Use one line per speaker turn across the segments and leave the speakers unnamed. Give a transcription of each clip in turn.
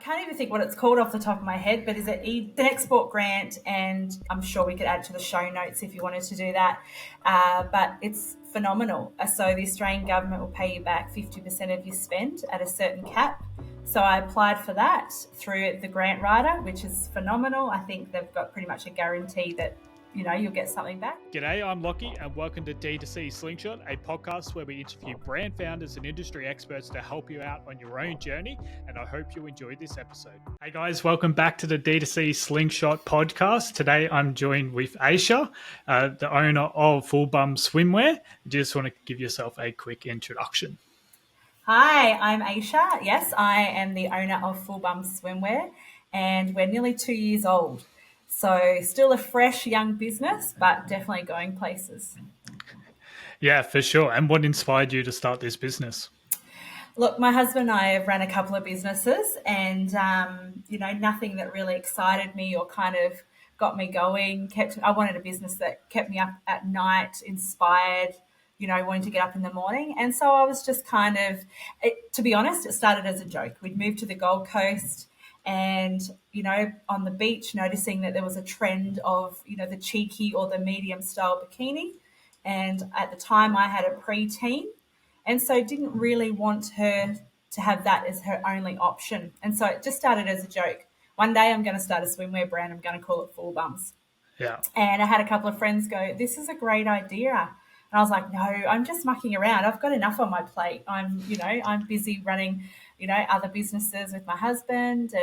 can't even think what it's called off the top of my head, but is it an export grant? And I'm sure we could add to the show notes if you wanted to do that. But it's phenomenal. So the Australian government will pay you back 50% of your spend at a certain cap. So I applied for that through the grant writer, which is phenomenal. I think they've got pretty much a guarantee that you'll get something back.
G'day, I'm Lockie and welcome to D2C Slingshot, a podcast where we interview brand founders and industry experts to help you out on your own journey, and I hope you enjoyed this episode. Hey guys, welcome back to the D2C Slingshot podcast. Today I'm joined with Ashya, the owner of Bums Swimwear. Just want to give yourself a quick introduction.
Hi, I'm Ashya. Yes, I am the owner of Bums Swimwear, and we're nearly 2 years old. So still a fresh young business, but definitely going places.
Yeah, for sure. And what inspired you to start this business?
Look, my husband and I have run a couple of businesses and, nothing that really excited me or kind of got me going. I wanted a business that kept me up at night, inspired, wanting to get up in the morning. And so I was just to be honest, it started as a joke. We'd moved to the Gold Coast and, on the beach, noticing that there was a trend of, the cheeky or the medium style bikini. And at the time I had a preteen. And so didn't really want her to have that as her only option. And so it just started as a joke. One day I'm going to start a swimwear brand. I'm going to call it Full Bums.
Yeah.
And I had a couple of friends go, this is a great idea. And I was like, no, I'm just mucking around. I've got enough on my plate. I'm busy running, other businesses with my husband.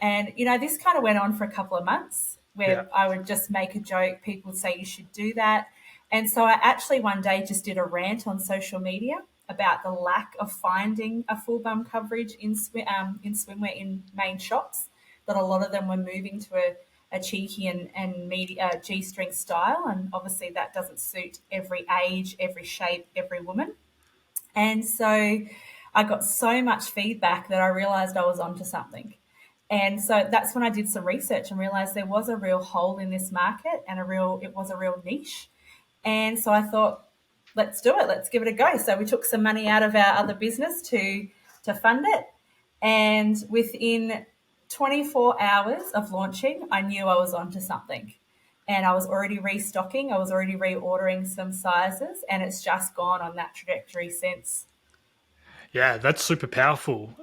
And this kind of went on for a couple of months where I would just make a joke. People would say you should do that. And so I actually one day just did a rant on social media about the lack of finding a full bum coverage in swimwear in main shops, that a lot of them were moving to a cheeky and media G-string style. And obviously that doesn't suit every age, every shape, every woman. And so I got so much feedback that I realised I was onto something. And so that's when I did some research and realised there was a real hole in this market and it was a real niche. And so I thought, let's do it. Let's give it a go. So we took some money out of our other business to fund it. And within 24 hours of launching, I knew I was onto something. And I was already restocking. I was already reordering some sizes. And it's just gone on that trajectory since.
Yeah, that's super powerful.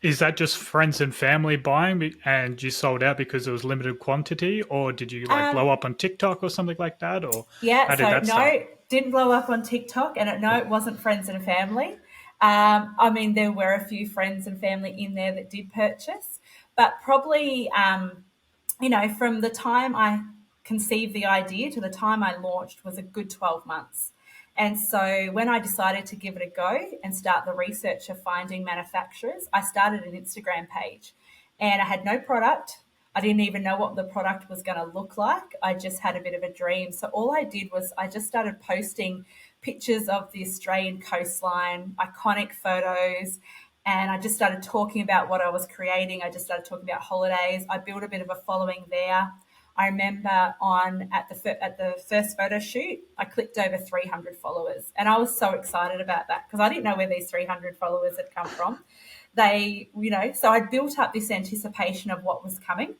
Is that just friends and family buying and you sold out because it was limited quantity, or did you blow up on TikTok or something like that? Or
didn't blow up on TikTok, and it wasn't friends and family. There were a few friends and family in there that did purchase, but probably, from the time I conceived the idea to the time I launched was a good 12 months. And so when I decided to give it a go and start the research of finding manufacturers, I started an Instagram page and I had no product. I didn't even know what the product was going to look like. I just had a bit of a dream. So all I did was I just started posting pictures of the Australian coastline, iconic photos, and I just started talking about what I was creating. I just started talking about holidays. I built a bit of a following there. I remember at the first photo shoot, I clicked over 300 followers, and I was so excited about that because I didn't know where these 300 followers had come from. So I built up this anticipation of what was coming.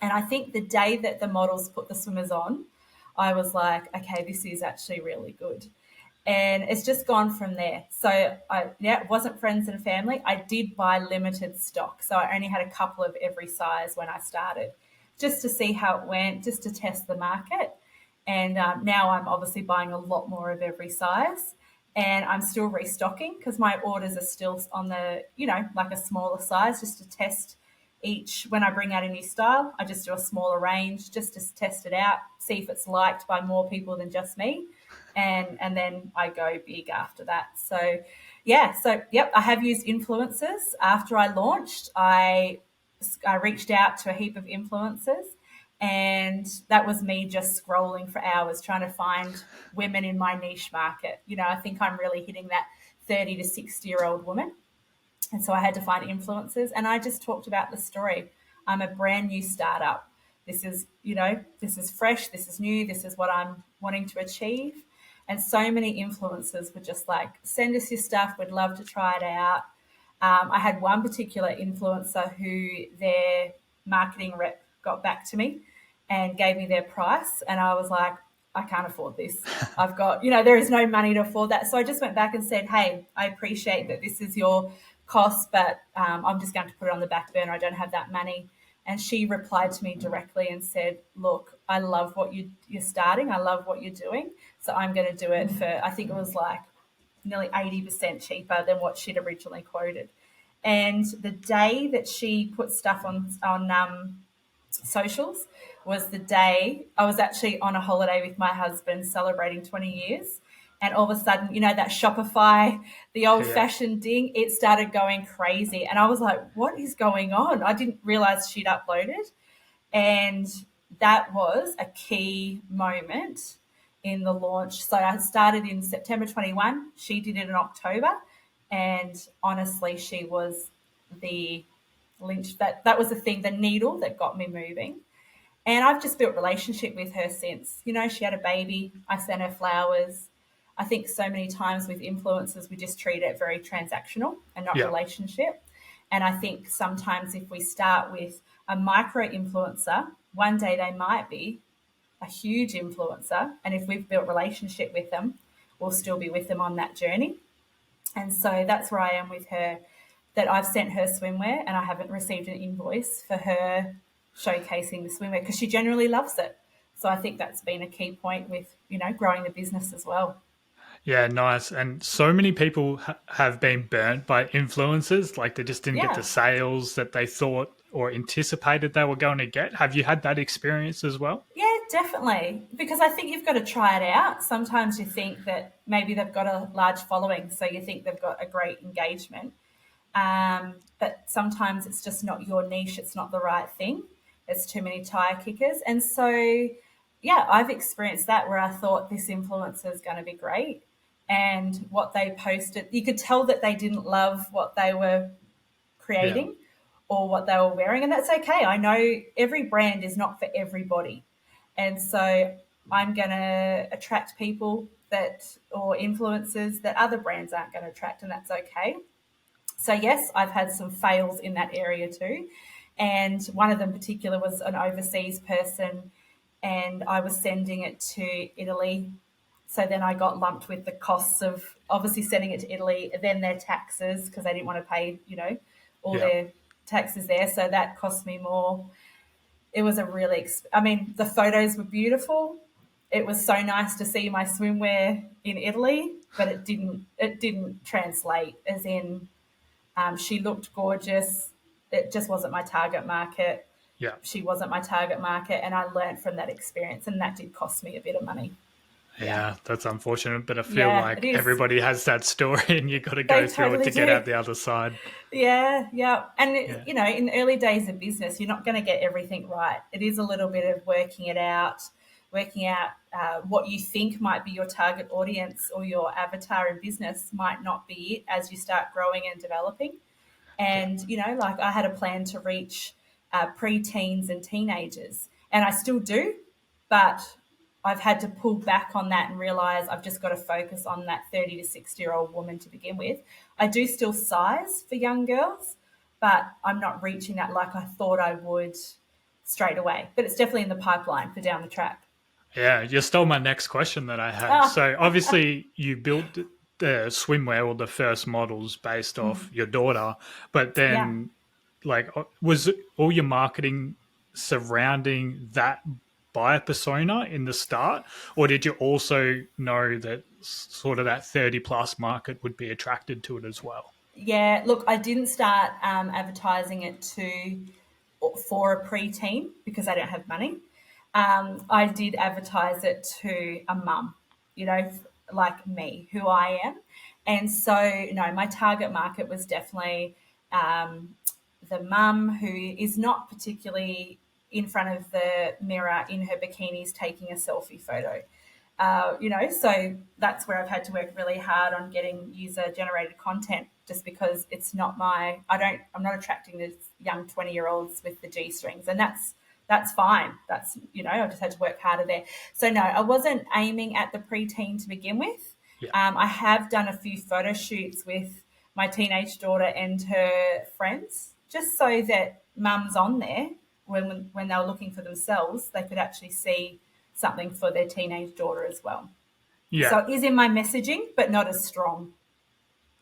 And I think the day that the models put the swimmers on, I was like, okay, this is actually really good. And it's just gone from there. So it wasn't friends and family. I did buy limited stock. So I only had a couple of every size when I started, just to see how it went, just to test the market. And now I'm obviously buying a lot more of every size, and I'm still restocking because my orders are still on the, like a smaller size, just to test each. When I bring out a new style, I just do a smaller range just to test it out, see if it's liked by more people than just me. And then I go big after that. So, I have used influencers. After I launched, I reached out to a heap of influencers, and that was me just scrolling for hours trying to find women in my niche market. I think I'm really hitting that 30 to 60-year-old woman. And so I had to find influencers, and I just talked about the story. I'm a brand new startup. This is fresh. This is new. This is what I'm wanting to achieve. And so many influencers were just like, send us your stuff. We'd love to try it out. I had one particular influencer who their marketing rep got back to me and gave me their price. And I was like, I can't afford this. I've got, there is no money to afford that. So I just went back and said, hey, I appreciate that this is your cost, but I'm just going to put it on the back burner. I don't have that money. And she replied to me directly and said, look, I love what you're starting. I love what you're doing. So I'm going to do it for, I think it was like nearly 80% cheaper than what she'd originally quoted. And the day that she put stuff on socials was the day I was actually on a holiday with my husband celebrating 20 years. And all of a sudden, that Shopify, the old fashioned ding, it started going crazy. And I was like, what is going on? I didn't realize she'd uploaded. And that was a key moment in the launch. So I started in September 21. She did it in October. And honestly, she was the lynch. That was the thing, the needle that got me moving. And I've just built relationship with her since. She had a baby. I sent her flowers. I think so many times with influencers, we just treat it very transactional and not relationship. And I think sometimes if we start with a micro influencer, one day they might be a huge influencer. And if we've built relationship with them, we'll still be with them on that journey. And so that's where I am with her, that I've sent her swimwear and I haven't received an invoice for her showcasing the swimwear because she generally loves it. So I think that's been a key point with, growing the business as well.
Yeah, nice. And so many people have been burnt by influencers, like they just didn't get the sales that they thought or anticipated they were going to get. Have you had that experience as well?
Yeah, definitely. Because I think you've got to try it out. Sometimes you think that maybe they've got a large following, so you think they've got a great engagement. But sometimes it's just not your niche. It's not the right thing. There's too many tire kickers. And so, yeah, I've experienced that where I thought this influencer is going to be great. And what they posted, you could tell that they didn't love what they were creating or what they were wearing. And that's okay. I know every brand is not for everybody. And so I'm going to attract people or influencers that other brands aren't going to attract. And that's okay. So yes, I've had some fails in that area too. And one of them in particular was an overseas person and I was sending it to Italy. So then I got lumped with the costs of obviously sending it to Italy, then their taxes because they didn't want to pay, all their taxes there. So that cost me more. It was a really, the photos were beautiful. It was so nice to see my swimwear in Italy, but it didn't translate as in she looked gorgeous. It just wasn't my target market.
Yeah.
She wasn't my target market. And I learned from that experience and that did cost me a bit of money.
Yeah, that's unfortunate, but I feel like everybody has that story and you've got to go through it to get out the other side.
Yeah. And, in early days of business, you're not going to get everything right. It is a little bit of working out what you think might be your target audience or your avatar in business might not be it as you start growing and developing. And, I had a plan to reach pre-teens and teenagers, and I still do, but I've had to pull back on that and realize I've just got to focus on that 30 to 60-year-old woman to begin with. I do still size for young girls, but I'm not reaching that like I thought I would straight away. But it's definitely in the pipeline for down the track.
Yeah, you stole my next question that I had. So obviously you built the swimwear or the first models based off your daughter, but then was all your marketing surrounding that buyer persona in the start, or did you also know that sort of that 30 plus market would be attracted to it as well?
Yeah, look, I didn't start advertising it for a preteen because I don't have money. I did advertise it to a mum, like me, who I am. And so, my target market was definitely the mum who is not particularly in front of the mirror in her bikinis taking a selfie photo. So that's where I've had to work really hard on getting user generated content just because it's not I'm not attracting these young 20-year-olds with the G strings, and that's fine. That's, I just had to work harder there. So no, I wasn't aiming at the preteen to begin with.
Yeah.
I have done a few photo shoots with my teenage daughter and her friends, just so that mums on there, when they were looking for themselves, they could actually see something for their teenage daughter as well.
Yeah.
So it is in my messaging, but not as strong.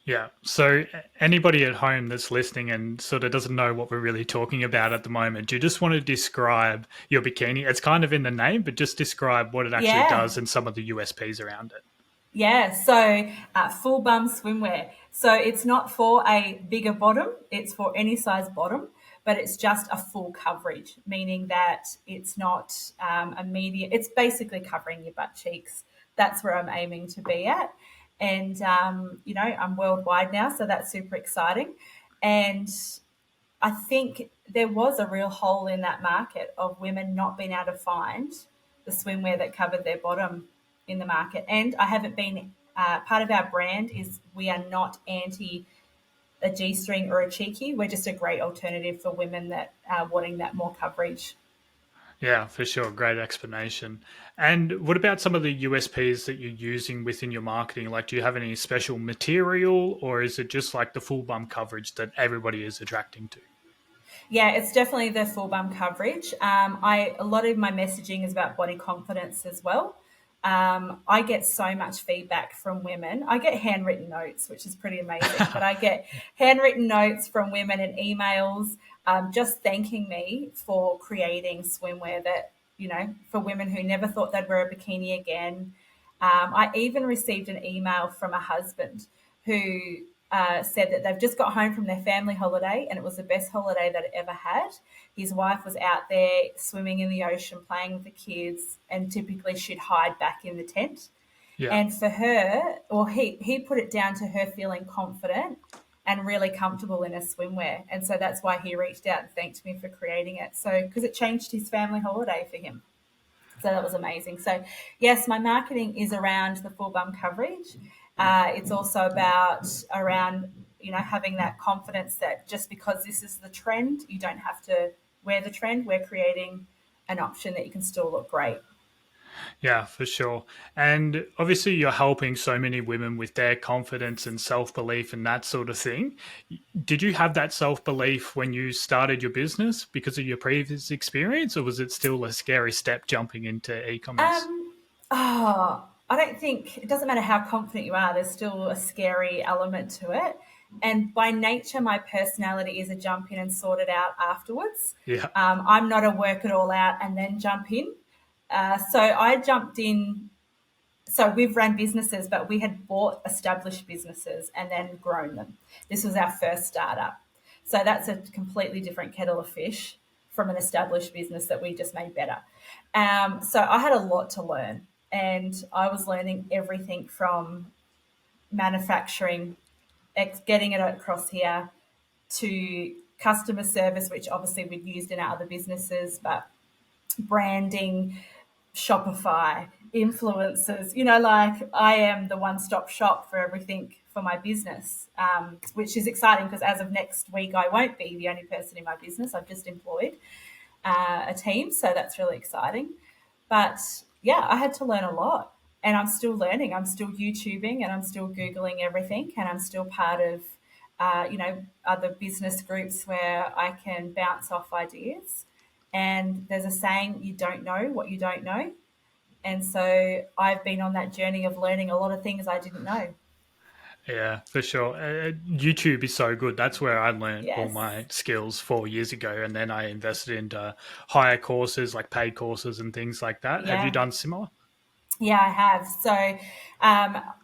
Yeah. So anybody at home that's listening and sort of doesn't know what we're really talking about at the moment, do you just want to describe your bikini? It's kind of in the name, but just describe what it actually
Yeah.
does and some of the USPs around it.
Yeah, so full bum swimwear. So it's not for a bigger bottom, it's for any size bottom, but it's just a full coverage, meaning that it's not a medium, it's basically covering your butt cheeks. That's where I'm aiming to be at. And, I'm worldwide now, so that's super exciting. And I think there was a real hole in that market of women not being able to find the swimwear that covered their bottom in the market. And I haven't been, part of our brand is we are not anti a G string or a cheeky. We're just a great alternative for women that are wanting that more coverage.
Yeah, for sure. Great explanation. And what about some of the USPs that you're using within your marketing? Like, do you have any special material, or is it just like the full bum coverage that everybody is attracting to?
Yeah, it's definitely the full bum coverage. A lot of my messaging is about body confidence as well. I get so much feedback from women. I get handwritten notes, which is pretty amazing. But I get handwritten notes from women and emails just thanking me for creating swimwear that, for women who never thought they'd wear a bikini again. I even received an email from a husband who said that they've just got home from their family holiday and it was the best holiday they'd ever had. His wife was out there swimming in the ocean, playing with the kids, and typically she'd hide back in the tent.
Yeah.
And for her, or he put it down to her feeling confident and really comfortable in her swimwear. And so that's why he reached out and thanked me for creating it. So, because it changed his family holiday for him. So that was amazing. So, yes, my marketing is around the full bum coverage. It's also about around, having that confidence that just because this is the trend, you don't have to wear the trend. We're creating an option that you can still look great.
Yeah, for sure. And obviously, you're helping so many women with their confidence and self belief and that sort of thing. Did you have that self belief when you started your business because of your previous experience, or was it still a scary step jumping into e commerce?
I don't think it doesn't matter how confident you are, there's still a scary element to it. And by nature, my personality is a jump in and sort it out afterwards.
Yeah.
I'm not a work it all out and then jump in. So I jumped in. So we've run businesses, but we had bought established businesses and then grown them. This was our first startup. So that's a completely different kettle of fish from an established business that we just made better. So I had a lot to learn, and I was learning everything from manufacturing, getting it across here, to customer service, which obviously we'd used in our other businesses, but branding, Shopify, influencers, like I am the one stop shop for everything for my business, which is exciting because as of next week, I won't be the only person in my business. I've just employed a team. So that's really exciting. But yeah, I had to learn a lot and I'm still learning. I'm still YouTubing and I'm still Googling everything and I'm still part of, other business groups where I can bounce off ideas. And there's a saying, you don't know what you don't know. And so I've been on that journey of learning a lot of things I didn't know.
Yeah, for sure. YouTube is so good. That's where I learned all
Yes.
my skills 4 years ago. And then I invested into higher courses, like paid courses and things like that. Have you
Yeah.
done similar?
Yeah, I have. So,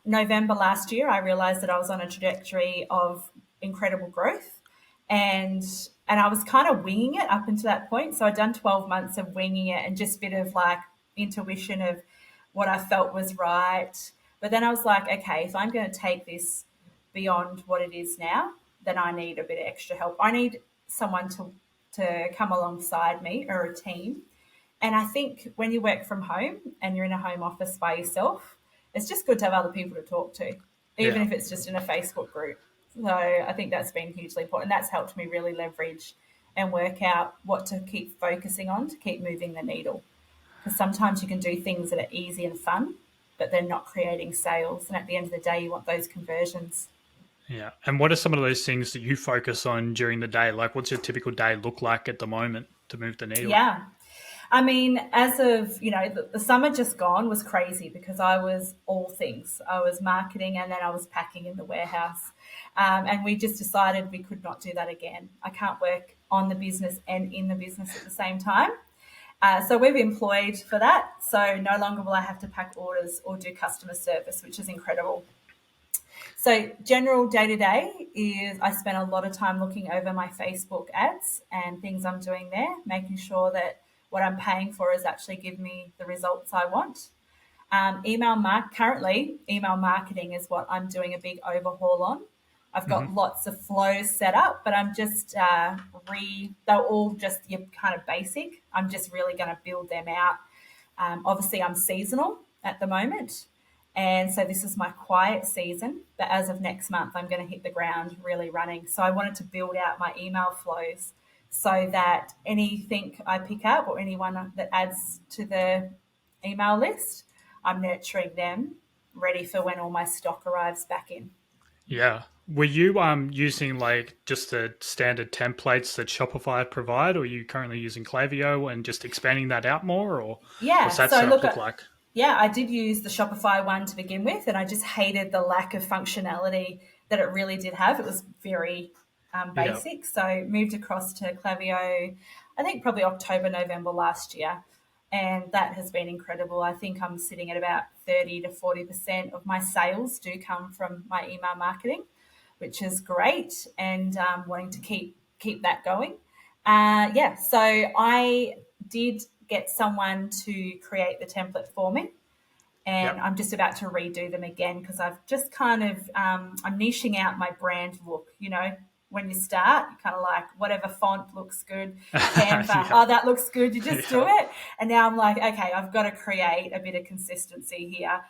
November last year, I realized that I was on a trajectory of incredible growth, and I was kind of winging it up until that point. So I'd done 12 months of winging it and just a bit of like intuition of what I felt was right. But then I was like, okay, if I'm going to take this beyond what it is now, then I need a bit of extra help. I need someone to come alongside me or a team. And I think when you work from home and you're in a home office by yourself, it's just good to have other people to talk to, even
Yeah.
if it's just in a Facebook group. So I think that's been hugely important. That's helped me really leverage and work out what to keep focusing on to keep moving the needle. Because sometimes you can do things that are easy and fun, but they're not creating sales. And at the end of the day, you want those conversions.
Yeah. And what are some of those things that you focus on during the day? Like, what's your typical day look like at the moment to move the needle?
Yeah. I mean, as of, the summer just gone was crazy because I was all things. I was marketing and then I was packing in the warehouse. And we just decided we could not do that again. I can't work on the business and in the business at the same time. So we've employed for that. So no longer will I have to pack orders or do customer service, which is incredible. So, general day to day is I spend a lot of time looking over my Facebook ads and things I'm doing there, making sure that what I'm paying for is actually giving me the results I want. Currently, email marketing is what I'm doing a big overhaul on. I've got
Hmm.
lots of flows set up, but I'm just they're all just your kind of basic. I'm just really going to build them out. Obviously, I'm seasonal at the moment. And so this is my quiet season. But as of next month, I'm going to hit the ground really running. So I wanted to build out my email flows so that anything I pick up or anyone that adds to the email list, I'm nurturing them ready for when all my stock arrives back in.
Yeah. Were you using like just the standard templates that Shopify provide, or are you currently using Klaviyo and just expanding that out more, or what's
Yeah.
that
So
setup
look,
look like?
yeah, I did use the Shopify one to begin with, and I just hated the lack of functionality that it really did have. It was very
Yeah.
basic. So moved across to Klaviyo, I think probably October, November last year. And that has been incredible. I think I'm sitting at about 30 to 40% of my sales do come from my email marketing, which is great, and wanting to keep that going. Yeah, so I did get someone to create the template for me, and
Yep.
I'm just about to redo them again because I've just kind of I'm niching out my brand look. When you start, you kind of like whatever font looks good, Canva.
Yeah.
Oh, that looks good. You just do
Yeah.
it, and now I'm like, okay, I've got to create a bit of consistency here.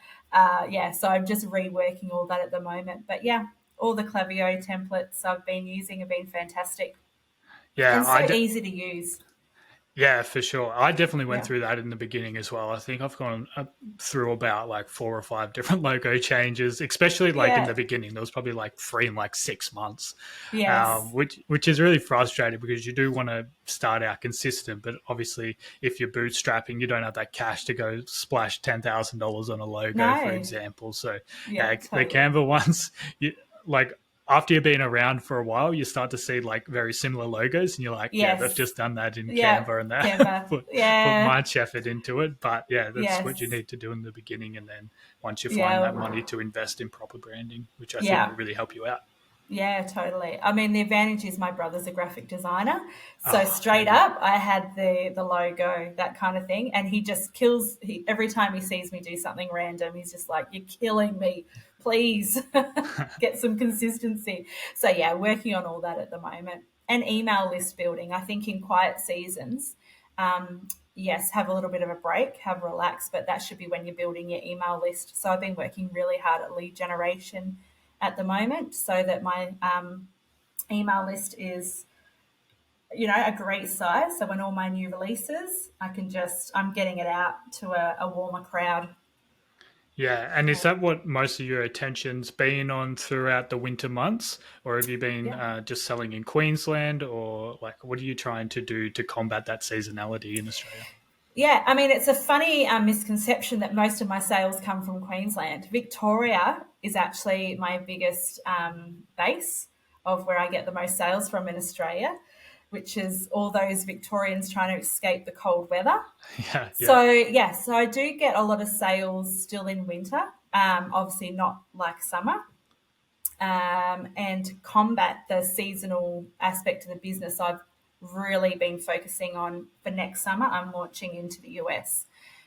Yeah, so I'm just reworking all that at the moment. But yeah, all the Klaviyo templates I've been using have been fantastic
Yeah.
and so easy to use.
Yeah, for sure. I definitely went
Yeah.
through that in the beginning as well. I think I've gone through about like 4 or 5 different logo changes, especially like in the
Yeah.
beginning. There was probably like 3 in like 6 months,
Yes.
which is really frustrating because you do want to start out consistent, but obviously if you're bootstrapping, you don't have that cash to go splash $10,000 on a logo, for
No.
example. So
Yeah.
the
Totally.
Canva ones, like after you've been around for a while, you start to see like very similar logos, and you're like, yeah, they've
Yes.
just done that in
Yeah.
Canva, and that
Canva.
put
Yeah.
much effort into it. But yeah, that's what you
Yes.
need to do in the beginning, and then once you find that
Yeah.
money to invest in proper branding, which I think will
Yeah.
really help you out.
Yeah, totally. I mean, the advantage is my brother's a graphic designer. So
Oh,
straight
handy.
up, I had the logo, that kind of thing. And he just kills every time he sees me do something random, he's just like, "You're killing me. Please get some consistency." So yeah, working on all that at the moment. And email list building. I think in quiet seasons, yes, have a little bit of a break, have a relax, but that should be when you're building your email list. So I've been working really hard at lead generation at the moment so that my email list is a great size, so when all my new releases I'm getting it out to a warmer crowd.
Yeah, and is that what most of your attention's been on throughout the winter months, or have you been
Yeah.
just selling in Queensland, or like what are you trying to do to combat that seasonality in Australia?
Yeah, I mean, it's a funny misconception that most of my sales come from Queensland. Victoria is actually my biggest base of where I get the most sales from in Australia, which is all those Victorians trying to escape the cold weather.
Yeah, yeah,
So I do get a lot of sales still in winter, obviously not like summer. And to combat the seasonal aspect of the business, I've really been focusing on for next summer. I'm launching into the US.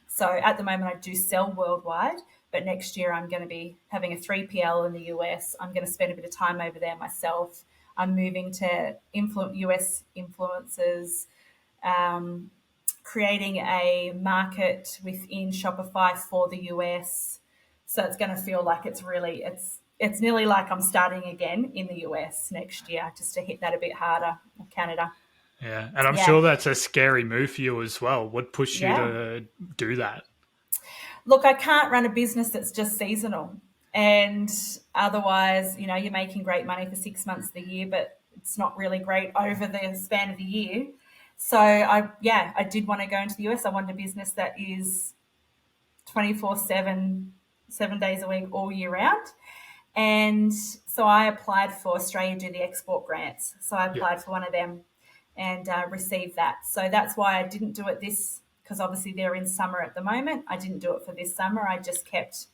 So at the moment, I do sell worldwide, but next year I'm going to be having a 3PL in the US. I'm going to spend a bit of time over there myself. I'm moving to US influencers, creating a market within Shopify for the US. So it's going to feel like it's nearly like I'm starting again in the US next year, just to hit that a bit harder. Canada.
yeah. And I'm
Yeah.
sure that's a scary move for you as well. What pushed you
Yeah.
to do that?
Look, I can't run a business that's just seasonal. And otherwise, you're making great money for 6 months of the year, but it's not really great over the span of the year. So I did want to go into the US. I wanted a business that is 24/7, 7 days a week, all year round. And so I applied for Australia Do the Export Grants. So I
Yeah.
applied for one of them and received that. So that's why I didn't do it because obviously they're in summer at the moment. I didn't do it for this summer. I just kept,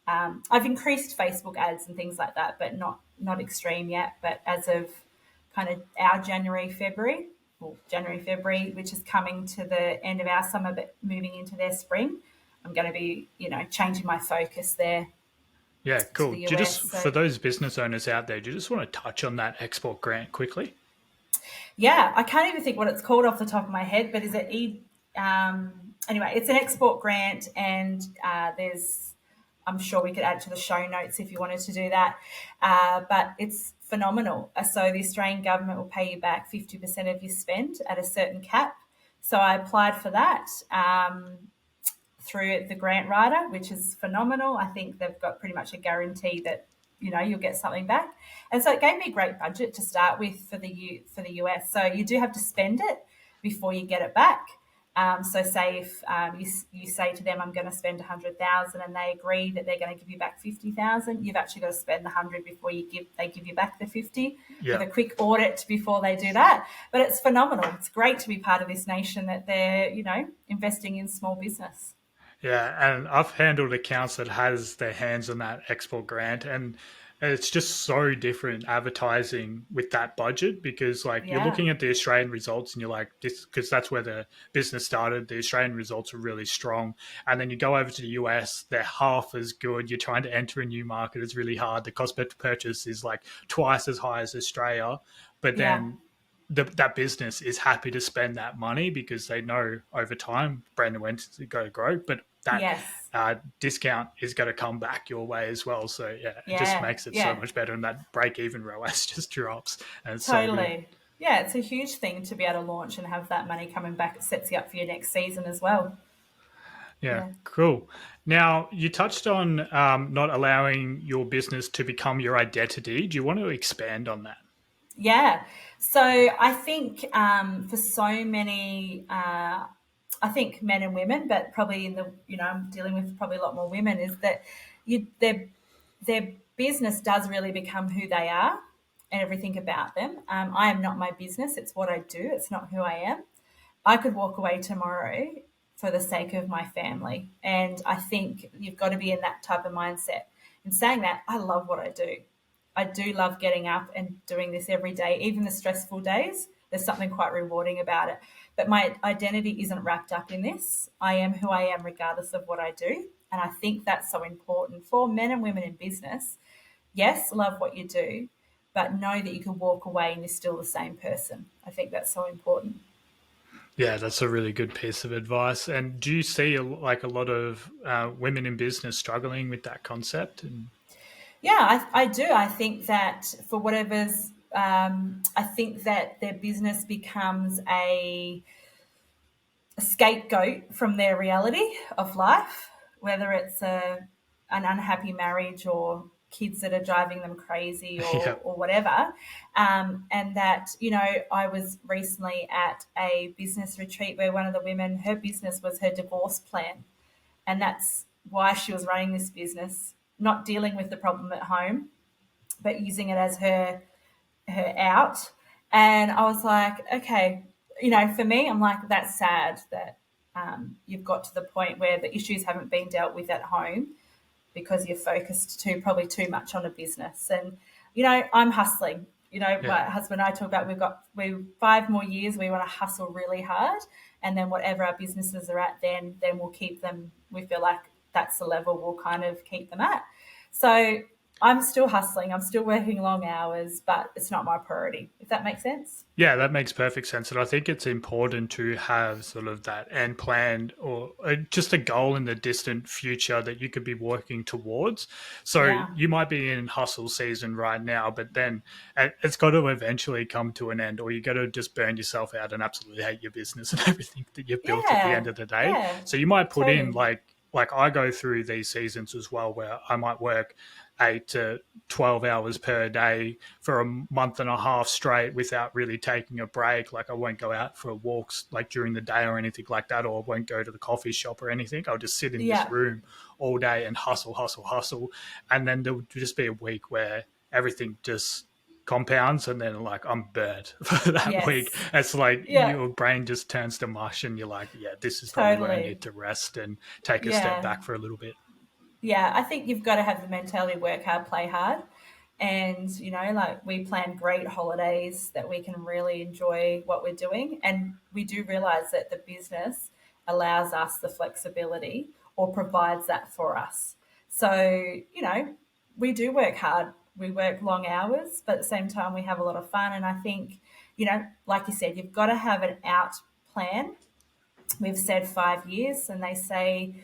I've increased Facebook ads and things like that, but not extreme yet. But as of kind of our January, February, which is coming to the end of our summer, but moving into their spring, I'm going to be, changing my focus there
Yeah,
to
cool.
the
Do you
US.
just,
So
for those business owners out there, do you just want to touch on that export grant quickly?
yeah, I can't even think what it's called off the top of my head, but is it anyway, it's an export grant, and I'm sure we could add to the show notes if you wanted to do that. But it's phenomenal. So the Australian government will pay you back 50% of your spend at a certain cap. So I applied for that through the grant writer, which is phenomenal. I think they've got pretty much a guarantee that you'll get something back, and so it gave me a great budget to start with for the US. So you do have to spend it before you get it back. So say if you say to them, I'm going to spend 100,000, and they agree that they're going to give you back 50,000, you've actually got to spend the 100 before they give you back the 50
Yeah.
with a quick audit before they do that. But it's phenomenal. It's great to be part of this nation that they're investing in small business.
Yeah, and I've handled accounts that has their hands on that export grant, and it's just so different advertising with that budget because like you're
Yeah,
looking at the Australian results and you're like this because that's where the business started. The Australian results are really strong, and then you go over to the US, they're half as good. You're trying to enter a new market, it's really hard. The cost per purchase is like twice as high as Australia, but
yeah,
then that business is happy to spend that money because they know over time brand awareness is going to grow, but that
yes,
discount is going to come back your way as well. So yeah, it just
yeah,
makes it so
yeah.
much better, and that break even ROAS just drops, and it's so good.
Totally. Yeah, it's a huge thing to be able to launch and have that money coming back. It sets you up for your next season as well.
Yeah,
Yeah.
cool. Now you touched on not allowing your business to become your identity. Do you want to expand on that?
Yeah. So I think for so many, I think men and women, but probably I'm dealing with probably a lot more women, is that their business does really become who they are and everything about them. I am not my business. It's what I do. It's not who I am. I could walk away tomorrow for the sake of my family. And I think you've got to be in that type of mindset. In saying that, I love what I do. I do love getting up and doing this every day, even the stressful days. There's something quite rewarding about it. But my identity isn't wrapped up in this. I am who I am, regardless of what I do. And I think that's so important for men and women in business. Yes, love what you do, but know that you can walk away and you're still the same person. I think that's so important.
Yeah, that's a really good piece of advice. And do you see like a lot of women in business struggling with that concept? And
Yeah, I do. I think that for whatever's, I think that their business becomes a scapegoat from their reality of life, whether it's an unhappy marriage or kids that are driving them crazy
yeah,
or whatever. And that, I was recently at a business retreat where one of the women, her business was her divorce plan. And that's why she was running this business, not dealing with the problem at home, but using it as her out. And I was like, okay, for me, I'm like, that's sad that you've got to the point where the issues haven't been dealt with at home because you're focused probably too much on a business. And I'm hustling.
yeah.
My husband and I talk about we 5 more years. We want to hustle really hard, and then whatever our businesses are at, then we'll keep them. We feel like that's the level we'll kind of keep them at. So I'm still hustling. I'm still working long hours, but it's not my priority. If that makes sense.
Yeah, that makes perfect sense. And I think it's important to have sort of that end plan or just a goal in the distant future that you could be working towards. So
Yeah.
you might be in hustle season right now, but then it's got to eventually come to an end, or you got to just burn yourself out and absolutely hate your business and everything that you've built at the
Yeah.
end of the day.
Yeah.
So you might put in
Totally.
like I go through these seasons as well where I might work 8 to 12 hours per day for a month and a half straight without really taking a break. Like I won't go out for walks like during the day or anything like that, or I won't go to the coffee shop or anything. I'll just sit in this
Yeah.
room all day and hustle. And then there would just be a week where everything just compounds and then like I'm burnt for that
Yes.
week. It's like
Yeah.
your brain just turns to mush and you're like, yeah, this is probably where I
Totally.
need to rest and take a step
Yeah.
back for a little bit.
Yeah, I think you've got to have the mentality work hard, play hard. And, like we plan great holidays that we can really enjoy what we're doing. And we do realize that the business allows us the flexibility or provides that for us. So, we do work hard. We work long hours, but at the same time, we have a lot of fun. And I think, like you said, you've got to have an out plan. We've said 5 years, and they say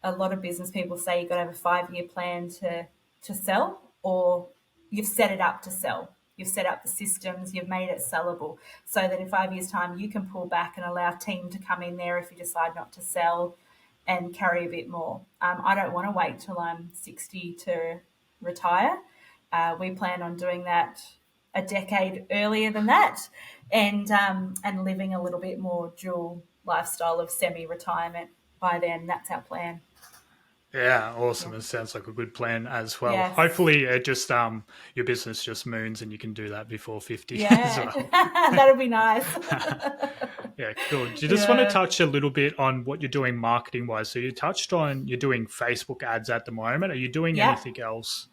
a lot of business people say you've got to have a 5-year plan to sell, or you've set it up to sell. You've set up the systems, you've made it sellable so that in 5 years' time you can pull back and allow a team to come in there if you decide not to sell and carry a bit more. I don't want to wait till I'm 60 to retire. We plan on doing that a decade earlier than that, and living a little bit more dual lifestyle of semi-retirement by then. That's our plan.
Yeah, awesome. It sounds like a good plan as well.
Yes.
Hopefully it just your business just moons and you can do that before 50 as
Yeah,
well.
that'll be nice.
Yeah, cool. Do you just want to touch a little bit on what you're doing marketing wise? So you touched on you're doing Facebook ads at the moment. Are you doing anything else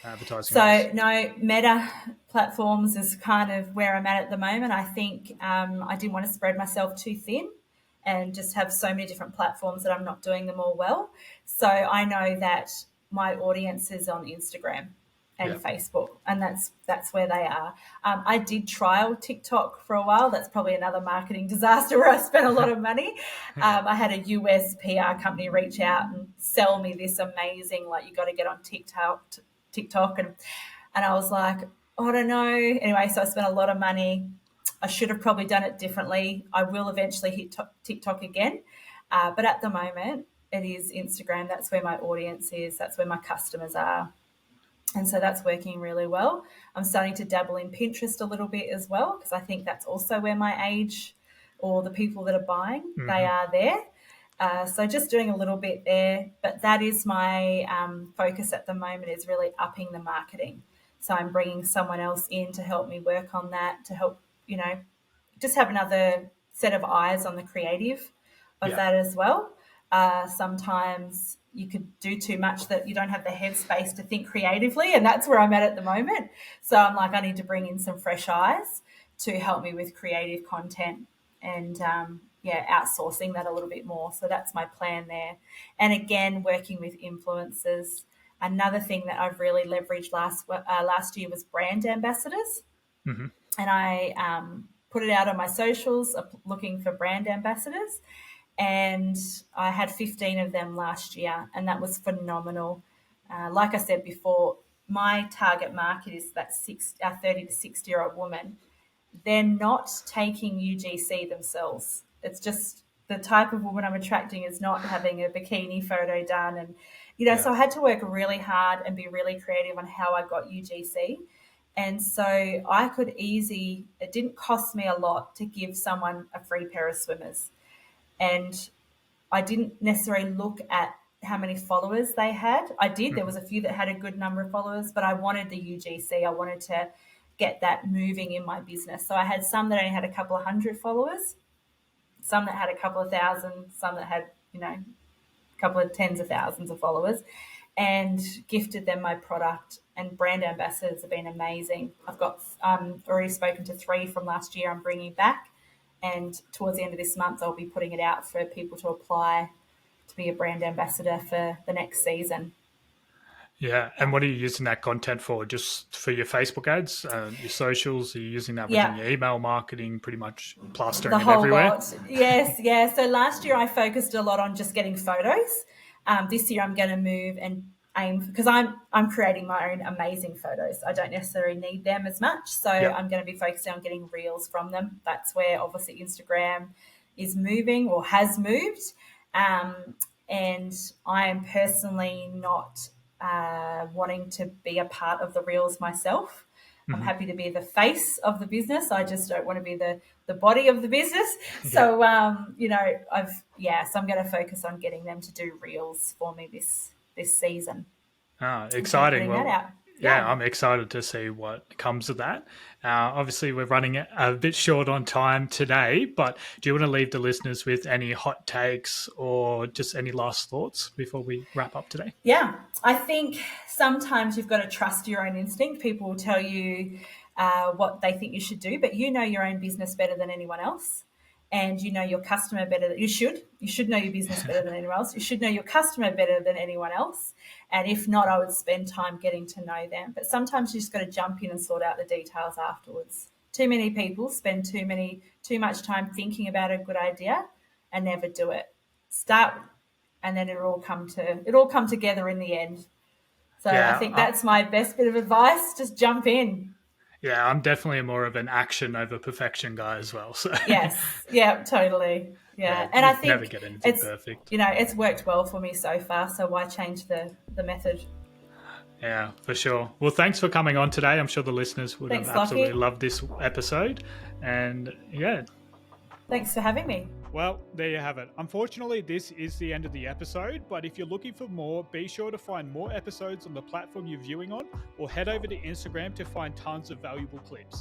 advertising wise?
So no, Meta platforms is kind of where I'm at the moment. I think I didn't want to spread myself too thin and just have so many different platforms that I'm not doing them all well. So I know that my audience is on Instagram and Facebook, and that's where they are. I did trial TikTok for a while. That's probably another marketing disaster where I spent a lot of money. I had a US PR company reach out and sell me this amazing, like, you got to get on TikTok, and I was like, oh, I don't know. Anyway, so I spent a lot of money. I should have probably done it differently. I will eventually hit TikTok again, but at the moment it is Instagram. That's where my audience is. That's where my customers are. And so that's working really well. I'm starting to dabble in Pinterest a little bit as well, because I think that's also where my age or the people that are buying, they are there. So just doing a little bit there. But that is my focus at the moment, is really upping the marketing. So I'm bringing someone else in to help me work on that, to help, just have another set of eyes on the creative of that as well. Sometimes you could do too much that you don't have the headspace to think creatively, and that's where I'm at the moment. So I'm like, I need to bring in some fresh eyes to help me with creative content and outsourcing that a little bit more. So that's my plan there. And again, working with influencers. Another thing that I've really leveraged last year was brand ambassadors, and I put it out on my socials looking for brand ambassadors. And I had 15 of them last year, and that was phenomenal. Like I said before, my target market is that 30 to 60-year-old woman. They're not taking UGC themselves. It's just the type of woman I'm attracting is not having a bikini photo done. And, so I had to work really hard and be really creative on how I got UGC. And so it didn't cost me a lot to give someone a free pair of swimmers. And I didn't necessarily look at how many followers they had. I did. There was a few that had a good number of followers, but I wanted the UGC. I wanted to get that moving in my business. So I had some that only had a couple of hundred followers, some that had a couple of thousand, some that had, a couple of tens of thousands of followers, and gifted them my product. And brand ambassadors have been amazing. I've got already spoken to 3 from last year I'm bringing back. And towards the end of this month, I'll be putting it out for people to apply to be a brand ambassador for the next season.
Yeah. And what are you using that content for? Just for your Facebook ads, your socials? Are you using that within your email marketing, pretty much plastering
the
it
whole
everywhere?
lot. Yes, yeah. So last year I focused a lot on just getting photos. This year I'm going to move and aim, because I'm creating my own amazing photos. I don't necessarily need them as much. So I'm going to be focusing on getting reels from them. That's where obviously Instagram is moving or has moved. And I am personally not wanting to be a part of the reels myself. I'm
Mhm.
happy to be the face of the business. I just don't want to be the body of the business.
Yeah.
So, so I'm going to focus on getting them to do reels for me this season.
Exciting.
Putting that
Well,
out.
yeah, I'm excited to see what comes of that. Obviously, we're running a bit short on time today, but do you want to leave the listeners with any hot takes or just any last thoughts before we wrap up today?
Yeah, I think sometimes you've got to trust your own instinct. People will tell you what they think you should do, but you know your own business better than anyone else. And you know your customer better than you should. You should know your business better than anyone else. You should know your customer better than anyone else. And if not, I would spend time getting to know them. But sometimes you just got to jump in and sort out the details afterwards. Too many people spend too much time thinking about a good idea and never do it. Start, and then it'll all come together in the end. So I think that's my best bit of advice. Just jump in.
Yeah, I'm definitely more of an action over perfection guy as well. So
yes, yeah, totally. Yeah,
yeah,
and I think
never get anything perfect.
It's worked well for me so far. So why change the method?
Yeah, for sure. Well, thanks for coming on today. I'm sure the listeners would have absolutely loved this episode. And yeah.
Thanks for having me.
Well, there you have it. Unfortunately, this is the end of the episode, but if you're looking for more, be sure to find more episodes on the platform you're viewing on, or head over to Instagram to find tons of valuable clips.